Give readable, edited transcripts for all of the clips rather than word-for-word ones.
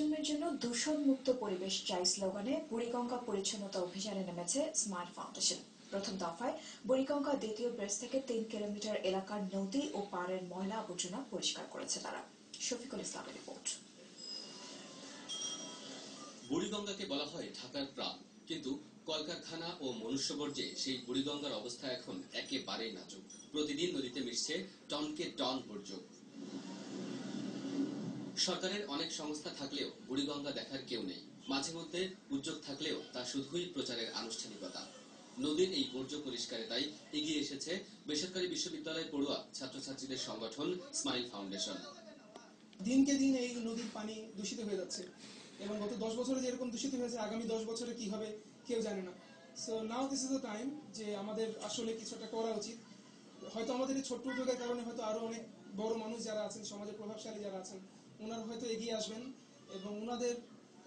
জন্মের জন্য দূষণমুক্ত পরিবেশ চাই স্লোগানে বুড়িগঙ্গা পরিচ্ছন্নতা অভিযানে নেমেছে স্মাইল ফাউন্ডেশন। প্রথম দফায় বুড়িগঙ্গা দ্বিতীয় ব্রিজ থেকে ৩ কিলোমিটার এলাকার নদী ও পাড়ের ময়লা আবর্জনা পরিষ্কার করেছে তারা। শফিকুল ইসলামের রিপোর্ট। বুড়িগঙ্গাকে বলা হয় ঢাকার প্রাণ, কিন্তু কলকারখানা ও মনুষ্যবর্জ্যে সেই বুড়িগঙ্গার অবস্থা এখন একেবারেই নাজুক। প্রতিদিন নদীতে মিশছে টনকে টন বর্জ্য। সরকারের অনেক সংস্থা থাকলেও বুড়িগঙ্গা দেখার কেউ নেই। মাঝে মধ্যে উদ্যোগ থাকলেও তা শুধুই প্রচারের আনুষ্ঠানিকতা। নদীর এই বর্জ্য পরিষ্কারে তাই এগিয়ে এসেছে বেসরকারি বিশ্ববিদ্যালয় পড়ুয়া ছাত্রছাত্রীদের সংগঠন স্মাইল ফাউন্ডেশন। দিনকে দিন এই নদীর পানি দূষিত হয়ে যাচ্ছে এবং গত 10 বছরে যেরকম দূষিত হয়েছে আগামী 10 বছরে কি হবে কেউ জানে না। So now this is the time যে আমাদের আসলে কিছু একটা করা উচিত। হয়তো আমাদের এই ছোট্ট উদ্যোগের কারণে হয়তো আরো অনেক বড় মানুষ যারা আছেন, সমাজে প্রভাবশালী যারা আছেন, ওনারা হয়তো এগিয়ে আসবেন এবং ওনাদের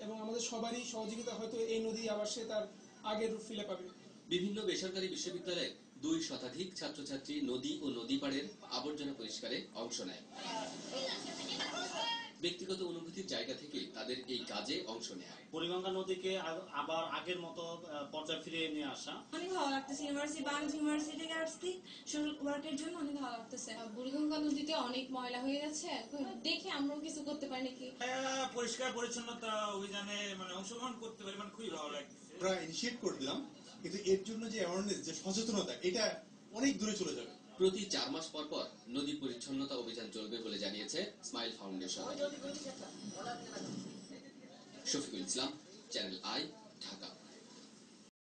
এবং আমাদের সবারই সহযোগিতা হয়তো এই নদী আবার সে তার আগের রূপ ফিরে পাবে। বিভিন্ন বেসরকারি বিশ্ববিদ্যালয়ে 2 শতাধিক ছাত্রছাত্রী নদী ও নদী পাড়ের আবর্জনা পরিষ্কারে অংশ নেয়। ব্যক্তিগত অনুভূতির জায়গা থেকে তাদের এই কাজে অংশ নেয়। বুড়িগঙ্গা নদীকে আবার আগের মতো পর্যায়ে ফিরিয়ে নিয়ে আসা অনেক ভালো লাগতেছে। বাংলাদেশ ইউনিভার্সিটি থেকে আসছি সোশ্যাল ওয়ার্কের জন্য, অনেক ভালো লাগতেছে। বুড়িগঙ্গা নদীতে অনেক ময়লা হয়ে যাচ্ছে, দেখে আমরাও কিছু করতে পারি নাকি। পরিষ্কার পরিচ্ছন্নতা অভিযানে অংশগ্রহণ করতে পারি, খুবই ভালো লাগছে। আমরা ইনিশিয়েট করে দিলাম, কিন্তু এর জন্য যে অ্যাওয়ারনেস, যে সচেতনতা, এটা অনেক দূরে চলে যাবে। প্রতি 4 মাস পর পর নদী পরিচ্ছন্নতা অভিযান চলবে বলে জানিয়েছে smile foundation. Shafiqul Islam, channel I, Dhaka.